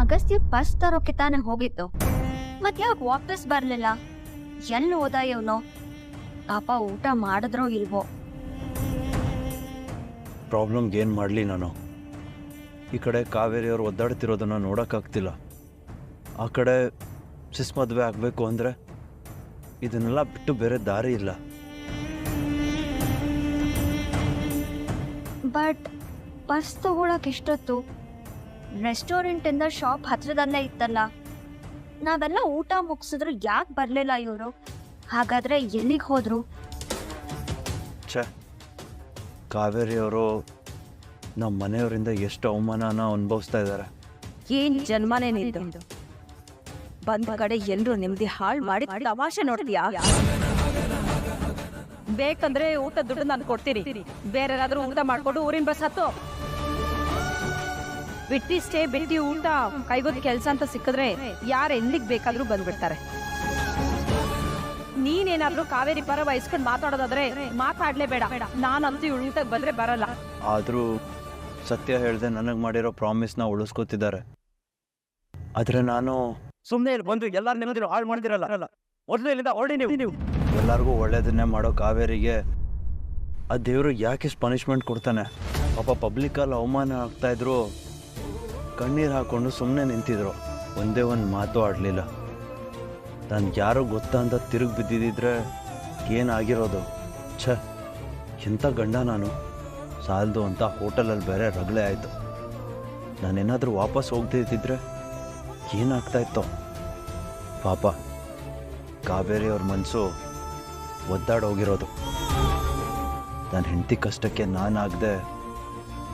Agastya bus ತರೋಕೆ ತಾನೇ ಹೋಗಿತ್ತು, ಮತ್ ಯಾಕೆ ವಾಪಸ್ ಬರ್ಲಿಲ್ಲ? ಎಲ್ಲಿ ಹೋದ ಇವನು? ಪಾಪ ಊಟ ಮಾಡಿದ್ರೋ ಇಲ್ವೋ? ಪ್ರಾಬ್ಲಮ್ಗೆ ಏನು ಮಾಡಲಿ ನಾನು? ಈ ಕಡೆ ಕಾವೇರಿಯವ್ರು ಒದ್ದಾಡ್ತಿರೋದನ್ನು ನೋಡೋಕ್ಕಾಗ್ತಿಲ್ಲ, ಆ ಕಡೆ ಸಿಸ್ ಮದುವೆ ಆಗಬೇಕು ಅಂದರೆ ಇದನ್ನೆಲ್ಲ ಬಿಟ್ಟು ಬೇರೆ ದಾರಿ ಇಲ್ಲ. ಬಟ್ ಬಸ್ ತಗೊಳಕ್ ಎಷ್ಟೊತ್ತು? ರೆಸ್ಟೋರೆಂಟಿಂದ ಶಾಪ್ ಹತ್ರದಲ್ಲೇ ಇತ್ತಲ್ಲ. ನಾವೆಲ್ಲ ಊಟ ಮುಗಿಸಿದ್ರು ಯಾಕೆ ಬರಲಿಲ್ಲ ಇವರು? ಹಾಗಾದ್ರೆ ಎಲ್ಲಿಗೆ ಹೋದ್ರು? ಛೇ, ಕಾವೇರಿಯವರು ನಮ್ಮ ಮನೆಯವರಿಂದ ಎಷ್ಟು ಅವಮಾನನ ಅನುಭವಿಸ್ತಾ ಇದ್ದಾರೆ. ಏನ್ ಜನ್ಮನೇ ನಿಂದು ಬಂದ ಕಡೆ ಎಲ್ರು ನೆಮ್ಮದಿ ಹಾಳು ಮಾಡಿ ತಮಾಷೆ ನೋಡ್ತೀಯಾ? ಬೇಕಂದ್ರೆ ಊಟ ದುಡ್ಡು ನಾನು ಕೊಡ್ತೀನಿ, ಬೇರೆ ಯಾರಾದ್ರೂ ಊಟ ಮಾಡ್ಕೊಂಡು ಊರಿನ ಬಸ್ ಹತ್ತು. ಬಿಟ್ಟಿಷ್ಟೇ ಬಿಟ್ಟಿ ಊಟ ಕೈಗೊತ್ತು ಕೆಲಸ ಅಂತ ಸಿಕ್ಕಿದ್ರೆ ಯಾರು ಎಲ್ಲಿಗೆ ಬೇಕಾದ್ರೂ ಬಂದ್ಬಿಡ್ತಾರೆ. ನೀನೇನಾದ್ರೂ ಕಾವೇರಿ ಪರ ವಹಿಸ್ಕೊಂಡು ಮಾತಾಡೋದಾದ್ರೆ ಮಾತಾಡ್ಲೇಬೇಡ. ನಾನಂತೂ ಊಟಕ್ಕೆ ಬಂದ್ರೆ ಬರಲ್ಲ. ಆದರೂ ಸತ್ಯ ಹೇಳ್ದೆ ನನಗೆ ಮಾಡಿರೋ ಪ್ರಾಮಿಸ್ನ ಉಳಿಸ್ಕೊತಿದ್ದಾರೆ. ಆದರೆ ನಾನು ಸುಮ್ಮನೆ ಬಂದು ಎಲ್ಲಾರು ನೆಮ್ಮದಿನ ಹಾಳು ಮಾಡಿದಿರಲ್ಲ. ಮೊದಲು ಇಲ್ಲಿಂದ ಹೊರಡಿ ನೀವು. ಎಲ್ಲರಿಗೂ ಒಳ್ಳೇದನ್ನೇ ಮಾಡೋ ಕಾವೇರಿಗೆ ಆ ದೇವರು ಯಾಕೆ ಪನಿಷ್ಮೆಂಟ್ ಕೊಡ್ತಾನೆ? ಪಾಪ ಪಬ್ಲಿಕಲ್ಲಿ ಅವಮಾನ ಆಗ್ತಾಯಿದ್ರು, ಕಣ್ಣೀರು ಹಾಕ್ಕೊಂಡು ಸುಮ್ಮನೆ ನಿಂತಿದ್ರು, ಒಂದೇ ಒಂದು ಮಾತು ಆಡಲಿಲ್ಲ. ನಾನು ಯಾರೋ ಗೊತ್ತಾ ಅಂತ ತಿರುಗಿ ಬಿದ್ದಿದ್ದರೆ ಏನಾಗಿರೋದು? ಛ, ಎಂಥ ಗಂಡ ನಾನು! ಸಾಲದು ಅಂತ ಹೋಟೆಲಲ್ಲಿ ಬೇರೆ ರಗಳೆ ಆಯಿತು. ನಾನೇನಾದರೂ ವಾಪಸ್ ಹೋಗ್ದಿದ್ದಿದ್ರೆ ಏನಾಗ್ತಾಯಿತ್ತೋ? ಪಾಪ ಕಾವೇರಿಯವ್ರ ಮನಸ್ಸು ಒದ್ದಾಡೋಗಿರೋದು. ನನ್ನ ಹೆಂಡತಿ ಕಷ್ಟಕ್ಕೆ ನಾನಾಗದೆ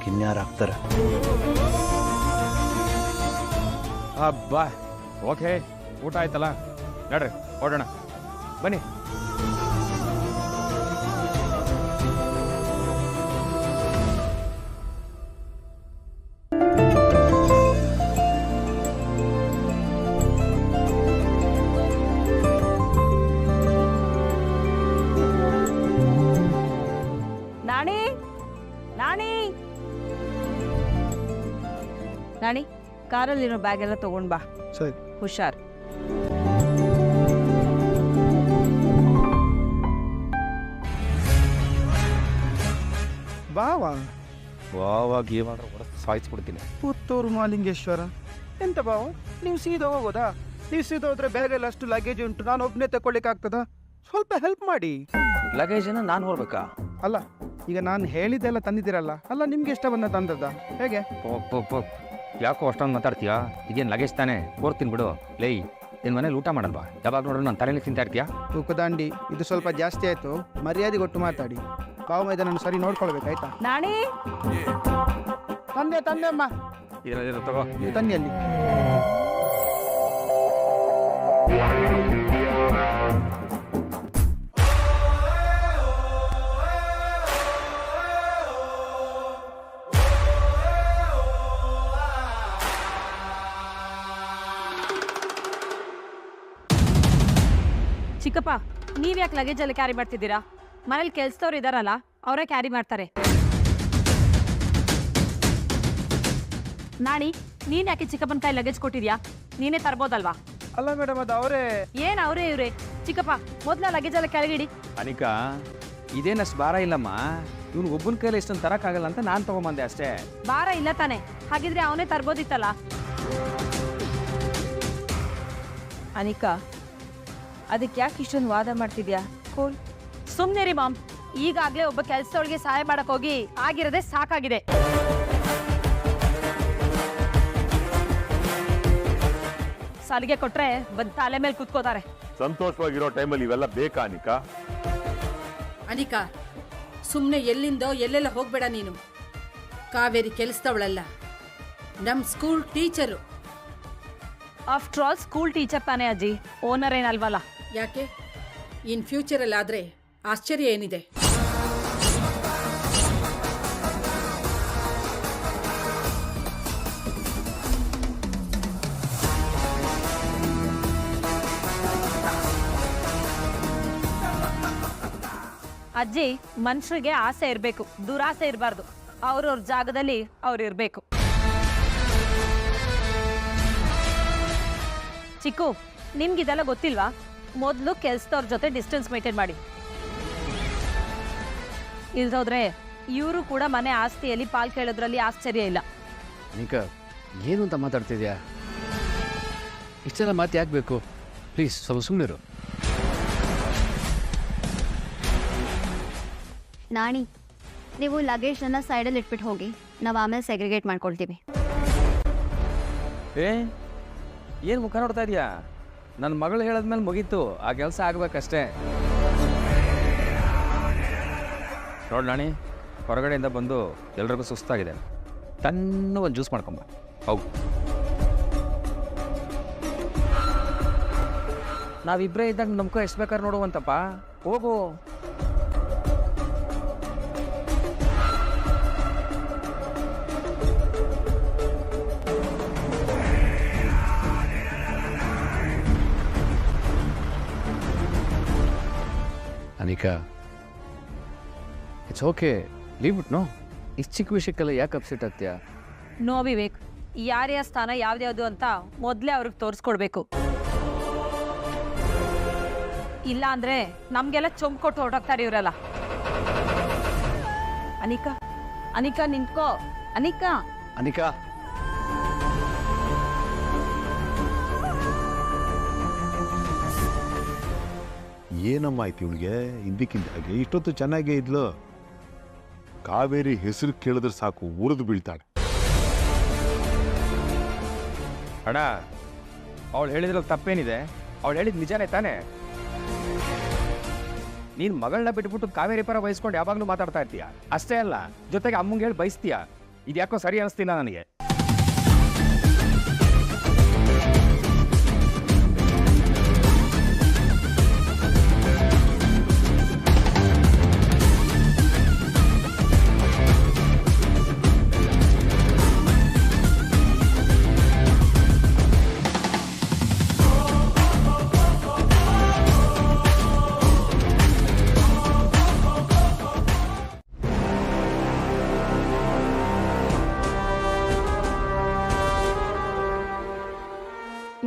ಕಿನ್ಯಾರಾಗ್ತಾರೆ. ಅಬ್ಬಾ, ಓಕೆ, ಊಟ ಆಯ್ತಲ್ಲ, ನಡ್ರಿ ಹೊರಡೋಣ, ಬನ್ನಿ. ನಾಣಿ, ಕಾರಲ್ಲಿರೋ ಬ್ಯಾಗ್ ಎಲ್ಲ ತಗೊಂಡ್ ಬಾ. ಸರಿ. ಹುಷಾರ್. ಬಾವಾ ವಾವಾಗಿ ಏನಾದ್ರೂ ಹೊಡೆದು ಸಾಯಿಸ್ಬಿಡ್ತೀನಿ. ಪುತ್ತೂರು ಮಾಲಿಂಗೇಶ್ವರ ಎಂತ ಬಾವ, ನೀವು ಸೀದಾ ಹೋಗೋದಾ? ನೀವು ಸೀದಾ ಹೋದ್ರೆ ಬ್ಯಾಗಲ್ಲಿ ಅಷ್ಟು ಲಗೇಜ್ ಉಂಟು, ನಾನು ಒಬ್ಬನೇ ತಗೊಳ್ಳಿಕ್ಕೆ ಆಗ್ತದ? ಸ್ವಲ್ಪ ಹೆಲ್ಪ್ ಮಾಡಿ. ಲಗೇಜನ್ನ ನಾನು ಹೊರಬೇಕಾ? ಅಲ್ಲ, ಈಗ ನಾನು ಹೇಳಿದ್ದೆಲ್ಲ ತಂದಿದ್ದೀರಲ್ಲ, ಅಲ್ಲ ನಿಮ್ಗೆ ಇಷ್ಟ ಬಂದ ತಂದದ್ದ ಹೇಗೆ? ಯಾಕೋ ಅಷ್ಟೊಂದು ಮಾತಾಡ್ತೀಯಾ? ಇದೇನು ಲಗೇಜ್ ತಾನೆ, ಕೋರ್ತೀನಿ ಬಿಡು. ಲೈ, ನಿನ್ನ ಮನೇಲಿ ಊಟ ಮಾಡಲ್ವಾ? ಯಾವಾಗ ನೋಡೋಣ ನನ್ನ ತಲೆಯಲ್ಲಿ ತಿಂತಾ ಇರ್ತೀಯಾ? ತೂಕದಾಂಡಿ, ಇದು ಸ್ವಲ್ಪ ಜಾಸ್ತಿ ಆಯ್ತು, ಮರ್ಯಾದೆ ಕೊಟ್ಟು ಮಾತಾಡಿ. ಕಾವು ಮೈದಾನ ಸರಿ ನೋಡ್ಕೊಳ್ಬೇಕಾಯ್ತಾ? ನಾಣಿ, ತಂದೆ ಅಮ್ಮ, ಇರೋ ತಗೋ. ನೀವು ತನ್ನಿ ಅಲ್ಲಿ. ಚಿಕ್ಕಪ್ಪ, ನೀವ್ ಯಾಕೆ ಲಗೇಜ್ ಅಲ್ಲಿ ಕ್ಯಾರಿ ಮಾಡ್ತಿದ್ದೀರಾ? ಮನೇಲಿ ಕೆಲ್ಸದವ್ರು ಇದಾರಲ್ಲ, ಅವರೇ ಕ್ಯಾರಿ ಮಾಡ್ತಾರೆ. ನಾಣಿ, ನೀನ್ ಯಾಕೆ ಚಿಕ್ಕಪ್ಪನ ಕೈ ಲಗೇಜ್ ಕೊಟ್ಟಿದ್ಯಾ? ನೀನೇ ತರ್ಬೋದಲ್ವಾ? ಅಲ್ಲ ಮೇಡಮ್, ಅದು ಅವರೇ. ಏನ್ ಅವರೇ ಇವ್ರೆ? ಚಿಕ್ಕಪ್ಪ, ಮೊದ್ಲ ಲಗೇಜ್ ಎಲ್ಲ ಕೆಳಗಿಡಿ. ಅನಿಕಾ, ಇದೇನಷ್ಟು ಭಾರ ಇಲ್ಲಮ್ಮ. ಇವ್ನು ಒಬ್ಬನ ಕೈಲಿ ಇಷ್ಟೊಂದು ತರಕ್ಕಾಗಲ್ಲ ಅಂತ ನಾನು ತಗೊಂಬಂದೆ ಅಷ್ಟೇ. ಭಾರ ಇಲ್ಲ ತಾನೆ? ಹಾಗಿದ್ರೆ ಅವನೇ ತರ್ಬೋದಿತ್ತಲ್ಲ. ಅನಿಕಾ, ಅದಕ್ಕೆ ಯಾಕೆ ಇಷ್ಟೊಂದು ವಾದ ಮಾಡ್ತಿದ್ಯಾ? ಕೂಲ್, ಸುಮ್ನೆ ರೀ ಮಾಮ್. ಈಗಾಗ್ಲೇ ಒಬ್ಬ ಕೆಲ್ಸದೊಳಗೆ ಸಹಾಯ ಮಾಡಕ್ ಹೋಗಿ ಆಗಿರೋದೇ ಸಾಕಾಗಿದೆ. ಸಾಲಿಗೆ ಕೊಟ್ರೆ ಬಂದ್ ತಲೆ ಮೇಲೆ ಕುತ್ಕೋತಾರೆ. ಸಂತೋಷವಾಗಿರೋ ಟೈಮಲ್ಲಿ ಇವೆಲ್ಲ ಬೇಕಾ ಅನಿಕಾ? ಅನಿಕಾ, ಸುಮ್ಮನೆ ಎಲ್ಲಿಂದೋ ಎಲ್ಲೆಲ್ಲ ಹೋಗ್ಬೇಡ ನೀನು. ಕಾವೇರಿ ಕೆಲಸದವಳಲ್ಲ, ನಮ್ school teacher. After all school teacher ತಾನೇ ಅಜ್ಜಿ, ಓನರ್ ಏನಲ್ವಲ್ಲ. ಯಾಕೆ? ಇನ್ ಫ್ಯೂಚರಲ್ಲಿ ಆದ್ರೆ ಆಶ್ಚರ್ಯ ಏನಿದೆ? ಅಜ್ಜಿ, ಮನುಷ್ಯರಿಗೆ ಆಸೆ ಇರಬೇಕು, ದುರಾಸೆ ಇರಬಾರ್ದು. ಅವ್ರವ್ರ ಜಾಗದಲ್ಲಿ ಅವ್ರು ಇರಬೇಕು. ಚಿಕ್ಕು ನಿಮ್ಗಿದೆಲ್ಲ ಗೊತ್ತಿಲ್ವಾ? ಮೊದಲು ಕೆಲ್ಸದವ್ರ ಜೊತೆ ಡಿಸ್ಟೆನ್ಸ್ ಮೇಂಟೈನ್ ಮಾಡಿ. ಇಲ್ದೋದ್ರೆ ಇವರು ಕೂಡ ಮನೆ ಆಸ್ತಿಯಲ್ಲಿ ಪಾಲ್ ಕೇಳೋದ್ರಲ್ಲಿ ಆಶ್ಚರ್ಯ ಇಲ್ಲ. ಅನಿಕಾ ಏನು ಅಂತ ಮಾತಾಡ್ತಿದ್ಯಾ? ಇಷ್ಟೆಲ್ಲ ಮಾತು ಯಾಕೆ ಬೇಕು? ಪ್ಲೀಸ್ ಸ್ವಲ್ಪ ಸುಮ್ಮನಿರು. ನಾಣಿ, ನೀವು ಲಗೇಜ್ನ ಸೈಡಲ್ಲಿ ಇಟ್ಬಿಟ್ಟು ಹೋಗಿ, ನಾವು ಆಮೇಲೆ ಸೆಗ್ರಿಗೇಟ್ ಮಾಡ್ಕೊಳ್ತೀವಿ. ಏನು ಮುಖ ನೋಡ್ತಾ ಇದೀಯಾ? ನನ್ನ ಮಗಳು ಹೇಳದ್ಮೇಲೆ ಮುಗೀತು, ಆ ಕೆಲಸ ಆಗ್ಬೇಕಷ್ಟೇ. ನೋಡ್ ನಾಣಿ, ಹೊರಗಡೆಯಿಂದ ಬಂದು ಎಲ್ರಿಗೂ ಸುಸ್ತಾಗಿದೆ, ತನ್ನ ಒಂದು ಜ್ಯೂಸ್ ಮಾಡ್ಕೊಂಬ. ಹೌದು, ನಾವಿಬ್ಬರೇ ಇದ್ದಾಗ ನಮ್ಕೋ ಎಷ್ಟು ಬೇಕಾದ್ರೆ ನೋಡುವಂತಪ್ಪ. ಹೋಗು. Anika, it's okay, leave it. No, ಇಷ್ಟು ಚಿಕ್ಕ ವಿಷಯಕ್ಕೆಲ್ಲ ಯಾಕೆ ಅಪ್ಸೆಟ್ ಆಗ್ತೀಯಾ? ನೋ ವಿವೇಕ್, ಯಾರ್ಯಾರ ಸ್ಥಾನ ಯಾವ್ದ್ಯಾವ್ದು ಅಂತ ಮೊದಲೇ ಅವ್ರಿಗೆ ತೋರಿಸ್ಕೊಡ್ಬೇಕು. ಇಲ್ಲ ಅಂದ್ರೆ ನಮ್ಗೆಲ್ಲ ಚೊಂಬ್ ಕೊಟ್ಟು ಹೊರಟೋಗ್ತಾರೆ ಇವರೆಲ್ಲ. ಅನಿಕಾ, ಅನಿಕಾ ನಿಂತ್ಕೋ. ಅನಿಕಾ, ಅನಿಕಾ, ಏನಮ್ಮ ಆಯ್ತು ಇವಳಿಗೆ? ಇದ್ದಕ್ಕಿದ್ದಾಗೆ ಇಷ್ಟೊತ್ತು ಚೆನ್ನಾಗೇ ಇದ್ಲು. ಕಾವೇರಿ ಹೆಸರು ಕೇಳಿದ್ರೆ ಸಾಕು ಉರಿದು ಬೀಳ್ತಾಳೆ. ಅಣ್ಣ, ಅವಳು ಹೇಳಿದ್ರಲ್ಲಿ ತಪ್ಪೇನಿದೆ? ಅವಳು ಹೇಳಿದ್ ನಿಜಾನೇ ತಾನೇ? ನೀನು ಮಗಳನ್ನ ಬಿಟ್ಬಿಟ್ಟು ಕಾವೇರಿ ಪರ ವಹಿಸ್ಕೊಂಡು ಯಾವಾಗಲೂ ಮಾತಾಡ್ತಾ ಇರ್ತೀಯ. ಅಷ್ಟೇ ಅಲ್ಲ, ಜೊತೆಗೆ ಅಮ್ಮಂಗೆ ಹೇಳಿ ಬಯಸ್ತೀಯ. ಇದ್ಯಾಕೋ ಸರಿ ಅನಿಸ್ತಿಲ್ಲ ನನಗೆ.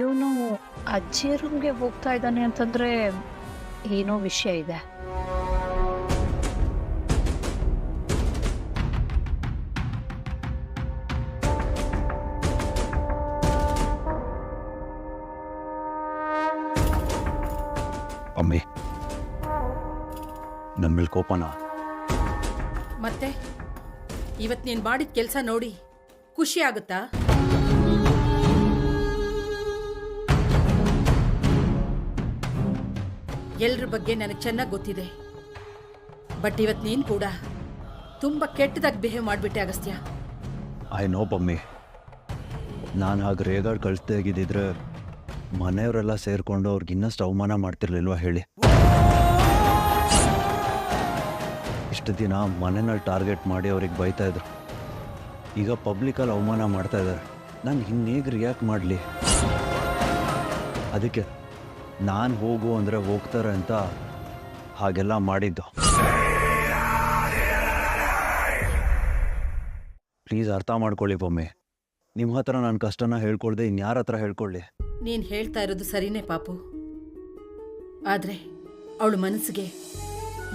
ಇವನು ಅಜ್ಜಿ ರೂಮ್ಗೆ ಹೋಗ್ತಾ ಇದ್ದಾನೆ ಅಂತಂದ್ರೆ ಏನೋ ವಿಷಯ ಇದೆ. ಅಮ್ಮಿ, ನನ್ನ ಮೇಲೆ ಕೋಪನಾ? ಮತ್ತೆ ಇವತ್ತು ನೀನು ಮಾಡಿದ ಕೆಲಸ ನೋಡಿ ಖುಷಿ ಆಗುತ್ತಾ? ಎಲ್ರ ಬಗ್ಗೆ ನನಗೆ ಚೆನ್ನಾಗಿ ಗೊತ್ತಿದೆ. ಬಟ್ ಇವತ್ತು ನೀನು ಕೂಡ ತುಂಬ ಕೆಟ್ಟದಾಗಿ ಬಿಹೇವ್ ಮಾಡಿಬಿಟ್ಟೆ ಅಗಸ್ತ್ಯ. ಐ ನೋ ಪಮ್ಮಿ, ನಾನು ಹಾಗೆ ರೇಗಾಡ್ ಕಳಿಸ್ದೇ ಆಗಿದ್ದಿದ್ರೆ ಮನೆಯವರೆಲ್ಲ ಸೇರಿಕೊಂಡು ಅವ್ರಿಗೆ ಇನ್ನಷ್ಟು ಅವಮಾನ ಮಾಡ್ತಿರ್ಲಿಲ್ವಾ ಹೇಳಿ? ಇಷ್ಟು ದಿನ ಮನೆಯಲ್ಲಿ ಟಾರ್ಗೆಟ್ ಮಾಡಿ ಅವ್ರಿಗೆ ಬೈತಾ ಇದ್ರು, ಈಗ ಪಬ್ಲಿಕಲ್ಲಿ ಅವಮಾನ ಮಾಡ್ತಾ ಇದ್ದಾರೆ. ನಾನು ಇನ್ನೇಗೆ ರಿಯಾಕ್ಟ್ ಮಾಡಲಿ? ಅದಕ್ಕೆ ನಾನು ಹೋಗು ಅಂದರೆ ಹೋಗ್ತಾರೆ ಅಂತ ಹಾಗೆಲ್ಲ ಮಾಡಿದ್ದು. ಪ್ಲೀಸ್ ಅರ್ಥ ಮಾಡ್ಕೊಳ್ಳಿ ಬೊಮ್ಮೆ. ನಿಮ್ಮ ಹತ್ರ ನನ್ನ ಕಷ್ಟನ ಹೇಳ್ಕೊಳ್ದೆ ಇನ್ಯಾರ ಹತ್ರ ಹೇಳ್ಕೊಳ್ಳಿ? ನೀನು ಹೇಳ್ತಾ ಇರೋದು ಸರಿನೇ ಪಾಪು. ಆದರೆ ಅವಳ ಮನಸ್ಸಿಗೆ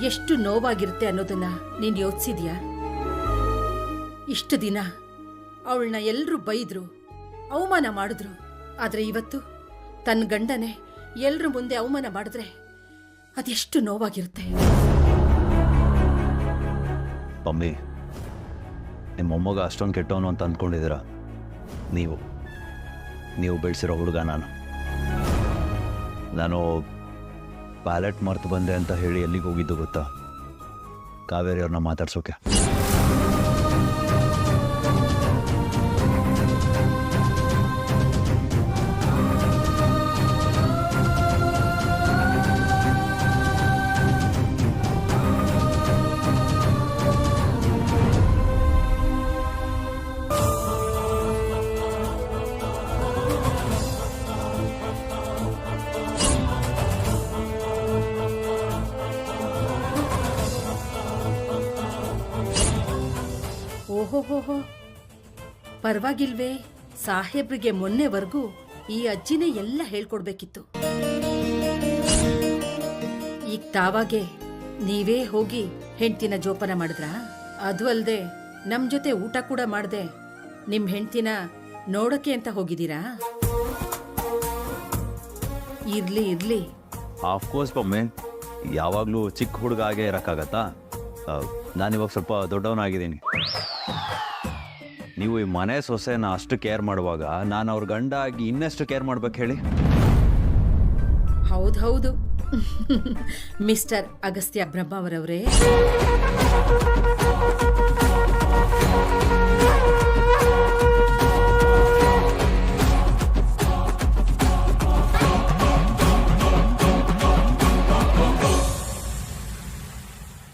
ಎಷ್ಟು ನೋವಾಗಿರುತ್ತೆ ಅನ್ನೋದನ್ನ ನೀನು ಯೋಚಿಸಿದ್ಯಾ? ಇಷ್ಟು ದಿನ ಅವಳನ್ನ ಎಲ್ಲರೂ ಬೈದ್ರು, ಅವಮಾನ ಮಾಡಿದ್ರು. ಆದರೆ ಇವತ್ತು ತನ್ನ ಗಂಡನೇ ಎಲ್ಲರ ಮುಂದೆ ಅವಮಾನ ಮಾಡಿದ್ರೆ ಅದೆಷ್ಟು ನೋವಾಗಿರುತ್ತೆ. ಬಮ್ಮಿ, ನಿಮ್ಮ ಮೊಮ್ಮಗ ಅಷ್ಟೊಂದು ಕೆಟ್ಟವನು ಅಂತ ಅಂದ್ಕೊಂಡಿದ್ದೀರಾ? ನೀವು ಬೆಳೆಸಿರೋ ಹುಡುಗ ನಾನು ಪ್ಯಾಲೆಟ್ ಮರ್ತು ಬಂದೆ ಅಂತ ಹೇಳಿ ಎಲ್ಲಿಗೆ ಹೋಗಿದ್ದು ಗೊತ್ತಾ? ಕಾವೇರಿ ಅವ್ರನ್ನ ಮಾತಾಡ್ಸೋಕೆ. ಓಹೋಹೋಹೋ, ಪರವಾಗಿಲ್ವೇ? ಸಾಹೇಬ್ರಿಗೆ ಮೊನ್ನೆವರೆಗೂ ಈ ಅಜ್ಜಿನೇ ಎಲ್ಲ ಹೇಳ್ಕೊಡ್ಬೇಕಿತ್ತು. ಈಗ ತಾವಾಗೆ ನೀವೇ ಹೋಗಿ ಹೆಂಡ್ತಿನ ಜೋಪಾನ ಮಾಡಿದ್ರಾ? ಅದು ಅಲ್ದೆ ನಮ್ ಜೊತೆ ಊಟ ಕೂಡ ಮಾಡ್ದೆ ನಿಮ್ ಹೆಂಡ್ತಿನ ನೋಡಕ್ಕೆ ಅಂತ ಹೋಗಿದ್ದೀರಾ? ಇರ್ಲಿ ಇರ್ಲಿ. ಆಫ್ಕೋರ್ಸ್ ಮಮ್ಮಿ, ಯಾವಾಗಲೂ ಚಿಕ್ಕ ಹುಡುಗ ಆಗೇ ಇರೋಕ್ಕಾಗತ್ತಾ? ನಾನಿವಾಗ ಸ್ವಲ್ಪ ದೊಡ್ಡವನಾಗಿದ್ದೀನಿ. ನೀವು ಈ ಮನೆ ಸೊಸೆನ ಅಷ್ಟು ಕೇರ್ ಮಾಡುವಾಗ ನಾನು ಅವ್ರ ಗಂಡ ಆಗಿ ಇನ್ನೆಷ್ಟು ಕೇರ್ ಮಾಡ್ಬೇಕು ಹೇಳಿ? ಹೌದೌದು. ಮಿಸ್ಟರ್ ಅಗಸ್ತ್ಯ ಬ್ರಹ್ಮಾವರವರೇ,